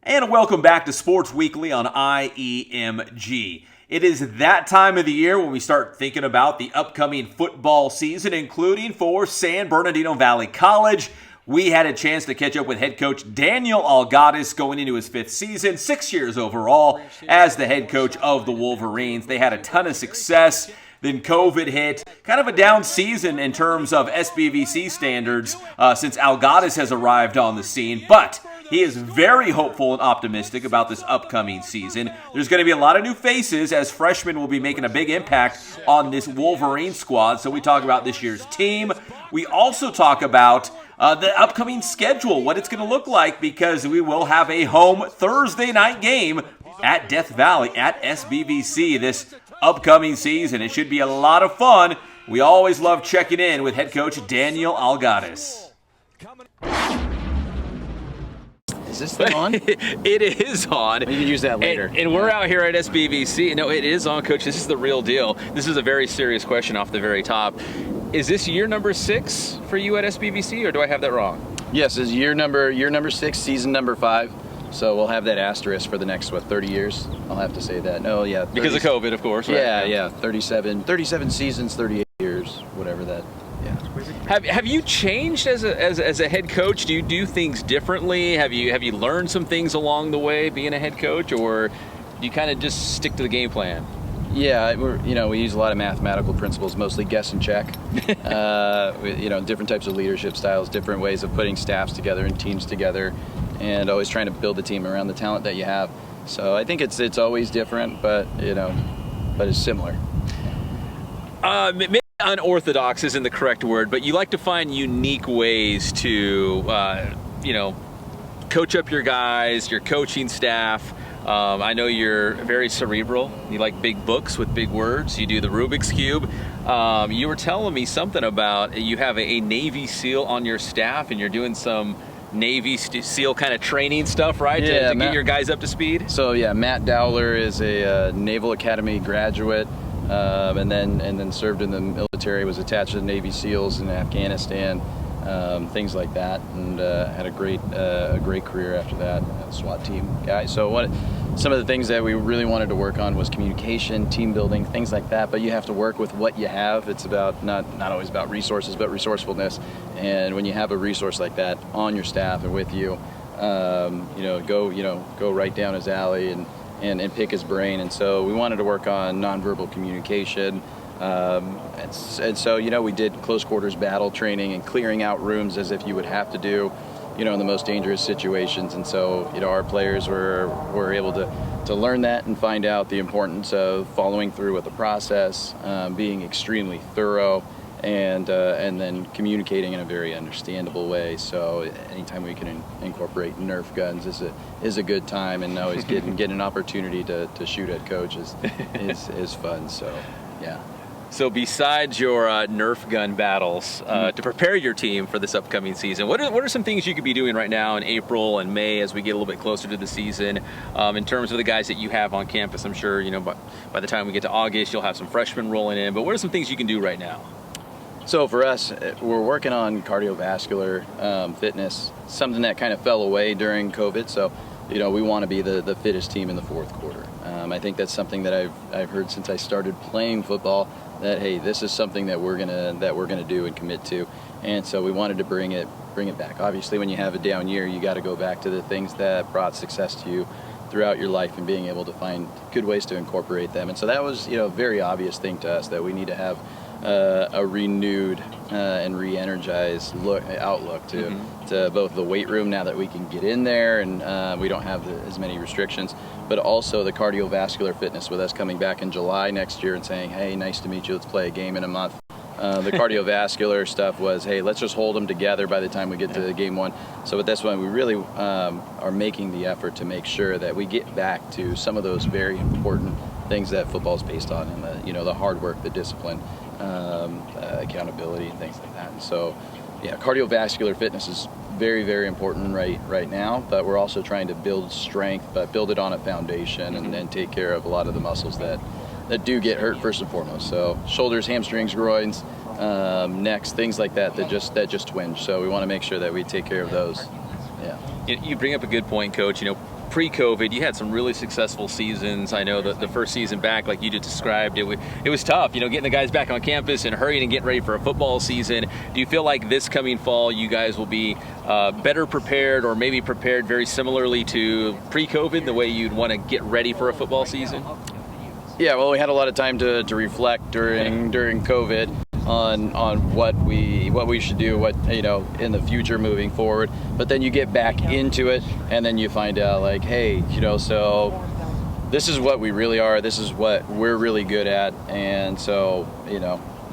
And welcome back to Sports Weekly on IEMG. It is that time of the year when we start thinking about the upcoming football season, including for San Bernardino Valley College. We had a chance to catch up with head coach Daniel Algadas going into his 5th season, 6 years overall as the head coach of the Wolverines. They had a ton of success. Then COVID hit. Kind of a down season in terms of SBVC standards since Algadas has arrived on the scene. But he is very hopeful and optimistic about this upcoming season. There's going to be a lot of new faces as freshmen will be making a big impact on this Wolverine squad. So we talk about this year's team. We also talk about the upcoming schedule, what it's going to look like, because we will have a home Thursday night game at Death Valley at SBVC this upcoming season. It should be a lot of fun. We always love checking in with head coach Daniel Algadas. Is this thing on? It is on. You can use that later. And we're out here at SBVC. No, it is on, Coach. This is the real deal. This is a very serious question off the very top. Is this year number 6 for you at SBVC, or do I have that wrong? Yes, it's year number 6, season number 5. So we'll have that asterisk for the next, 30 years? I'll have to say that. No, yeah. 30, because of COVID, of course, right? Yeah. 37 seasons, 38 years, whatever that, yeah. Have you changed as a head coach? Do you do things differently? Have you learned some things along the way being a head coach, or do you kind of just stick to the game plan? Yeah, we use a lot of mathematical principles, mostly guess and check. Different types of leadership styles, different ways of putting staffs together and teams together, and always trying to build the team around the talent that you have. So I think it's always different, but it's similar. Maybe unorthodox isn't the correct word, but you like to find unique ways to, coach up your guys, your coaching staff. I know you're very cerebral. You like big books with big words. You do the Rubik's Cube. You were telling me something about you have a Navy SEAL on your staff, and you're doing some Navy SEAL kind of training stuff, right? Yeah, to get your guys up to speed? So, yeah, Matt Dowler is a Naval Academy graduate, and then served in the military, was attached to the Navy SEALs in Afghanistan, things like that, and had a great career after that, SWAT team guy. So some of the things that we really wanted to work on was communication, team building, things like that, but you have to work with what you have. It's about not always about resources, but resourcefulness. And when you have a resource like that on your staff and with you, go right down his alley and pick his brain. And so we wanted to work on nonverbal communication. And so we did close quarters battle training and clearing out rooms as if you would have to do, in the most dangerous situations. And so, our players were able to learn that and find out the importance of following through with the process, being extremely thorough, and then communicating in a very understandable way. So anytime we can incorporate Nerf guns is a good time, and always get an opportunity to shoot at Coach is fun. So, yeah. So besides your Nerf gun battles, to prepare your team for this upcoming season, what are some things you could be doing right now in April and May as we get a little bit closer to the season, in terms of the guys that you have on campus? I'm sure, by the time we get to August, you'll have some freshmen rolling in, but what are some things you can do right now? So for us, we're working on cardiovascular fitness, something that kind of fell away during COVID. So, we want to be the fittest team in the fourth quarter. I think that's something that I've heard since I started playing football, that hey, this is something that we're gonna do and commit to, and so we wanted to bring it back. Obviously, when you have a down year, you got to go back to the things that brought success to you throughout your life and being able to find good ways to incorporate them. And so that was a very obvious thing to us, that we need to have a renewed and re-energized outlook to both the weight room now that we can get in there and we don't have as many restrictions, but also the cardiovascular fitness with us coming back in July next year and saying, hey, nice to meet you, let's play a game in a month. The cardiovascular stuff was, hey, let's just hold them together by the time we get to game 1. So with this one, we really are making the effort to make sure that we get back to some of those very important things that football is based on, and the hard work, the discipline, accountability, and things like that. And so, yeah, cardiovascular fitness is very, very important right now, but we're also trying to build strength, but build it on a foundation and then take care of a lot of the muscles that do get hurt first and foremost. So shoulders, hamstrings, groins, necks, things like that just twinge. So we want to make sure that we take care of those. Yeah. You bring up a good point, Coach. pre-COVID, you had some really successful seasons. I know that the first season back, like you just described, it was tough, getting the guys back on campus and hurrying and getting ready for a football season. Do you feel like this coming fall you guys will be better prepared, or maybe prepared very similarly to pre-COVID, the way you'd want to get ready for a football season? Yeah, well, we had a lot of time to reflect during COVID on what we should do, in the future moving forward. But then you get back into it, and then you find out, like, hey, so this is what we really are. This is what we're really good at. And so,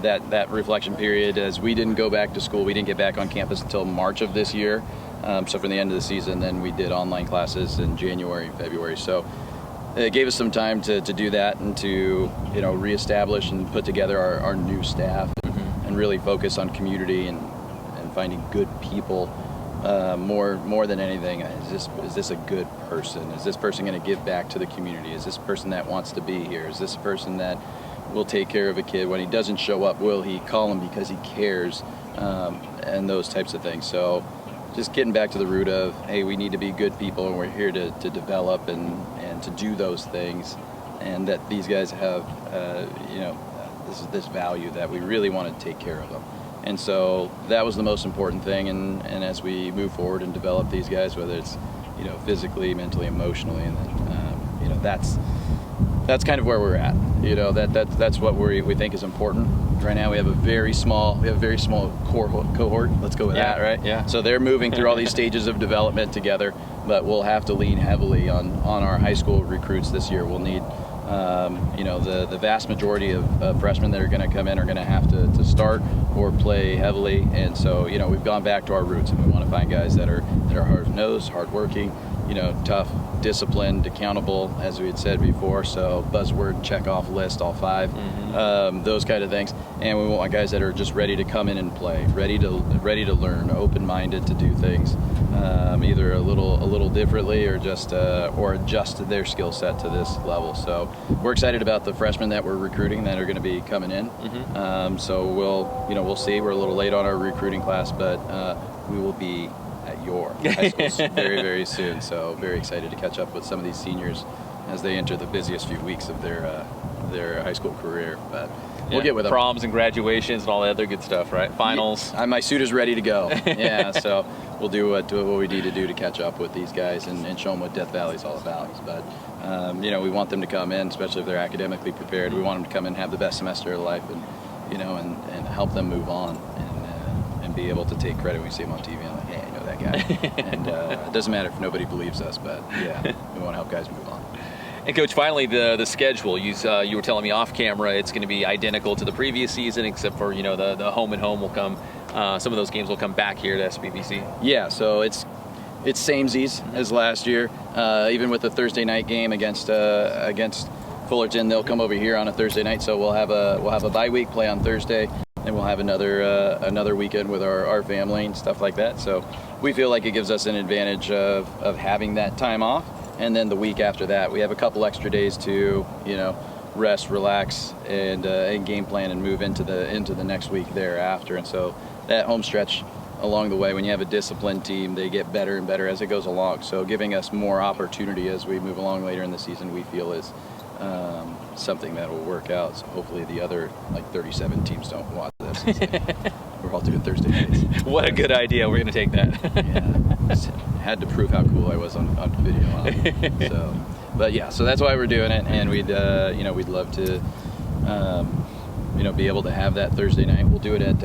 that reflection period, as we didn't go back to school, we didn't get back on campus until March of this year. So from the end of the season, then we did online classes in January and February. So it gave us some time to do that and to, reestablish and put together our new staff and really focus on community and finding good people. More than anything, is this a good person? Is this person going to give back to the community? Is this a person that wants to be here? Is this a person that will take care of a kid when he doesn't show up? Will he call him because he cares? And those types of things. So just getting back to the root of, hey, we need to be good people, and we're here to develop and to do those things, and that these guys have, this value that we really want to take care of them. And so that was the most important thing. And as we move forward and develop these guys, whether it's, physically, mentally, emotionally, and then, that's kind of where we're at. That's what we think is important. Right now we have a very small cohort. Let's go with that, right? Yeah. So they're moving through all these stages of development together, but we'll have to lean heavily on our high school recruits this year. We'll need, the vast majority of freshmen that are going to come in are going to have to start or play heavily. And so, we've gone back to our roots, and we want to find guys that are hard-nosed, hard-working, tough, disciplined, accountable, as we had said before. So buzzword check off list, all 5, those kind of things. And we want guys that are just ready to come in and play, ready to learn, open-minded to do things, either a little differently or just or adjust their skill set to this level. So we're excited about the freshmen that we're recruiting that are going to be coming in. So we'll see. We're a little late on our recruiting class, but we will be at your high schools very, very soon. So very excited to catch up with some of these seniors as they enter the busiest few weeks of their high school career. But we'll get with them. Proms and graduations and all the other good stuff, right? Finals. My suit is ready to go. Yeah, so we'll do what we need to do to catch up with these guys and show them what Death Valley is all about. But we want them to come in, especially if they're academically prepared. We want them to come in and have the best semester of life, and and help them move on and be able to take credit when we see them on TV. And like, hey, I know that guy. And it doesn't matter if nobody believes us, but yeah, we want to help guys move on. And Coach, finally, the schedule. You were telling me off camera it's going to be identical to the previous season, except for the home and home will come. Some of those games will come back here to SBVC. Yeah, so it's samesies as last year. Even with the Thursday night game against Fullerton, they'll come over here on a Thursday night. So we'll have a bye week, play on Thursday, and we'll have another weekend with our family and stuff like that. So we feel like it gives us an advantage of having that time off. And then the week after that, we have a couple extra days to, rest, relax, and game plan and move into the next week thereafter. And so that home stretch along the way, when you have a disciplined team, they get better and better as it goes along. So giving us more opportunity as we move along later in the season, we feel is something that will work out. So hopefully the other 37 teams don't watch this. We're all doing Thursday nights. What a good idea. We're going to take that. Yeah. Had to prove how cool I was on video. So that's why we're doing it, and we'd love to be able to have that Thursday night. We'll do it at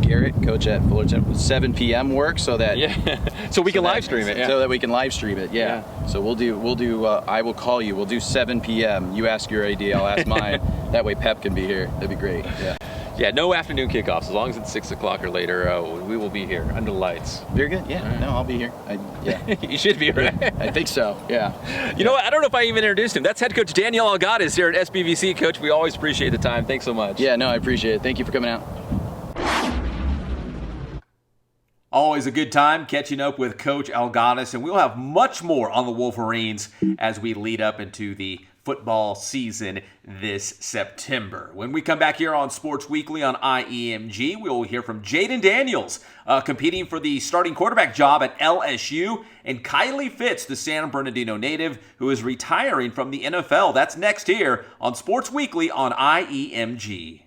Garrett, coach at Fullerton, 7 p.m. work, so that so we can live stream it. Yeah. So that we can live stream it. Yeah. So we'll do. I will call you. We'll do 7 p.m. You ask your idea, I'll ask mine. That way Pep can be here. That'd be great. Yeah. Yeah, no afternoon kickoffs. As long as it's 6 o'clock or later, we will be here under the lights. You're good? Yeah. Right. No, I'll be here. You should be, right? I think so, yeah. You know what? I don't know if I even introduced him. That's head coach Daniel Algadas here at SBVC. Coach, we always appreciate the time. Thanks so much. Yeah, no, I appreciate it. Thank you for coming out. Always a good time catching up with Coach Algadas, and we'll have much more on the Wolverines as we lead up into the football season this September. When we come back here on Sports Weekly on IEMG, we will hear from Jayden Daniels, competing for the starting quarterback job at LSU, and Kylie Fitz, the San Bernardino native, who is retiring from the NFL. That's next here on Sports Weekly on IEMG.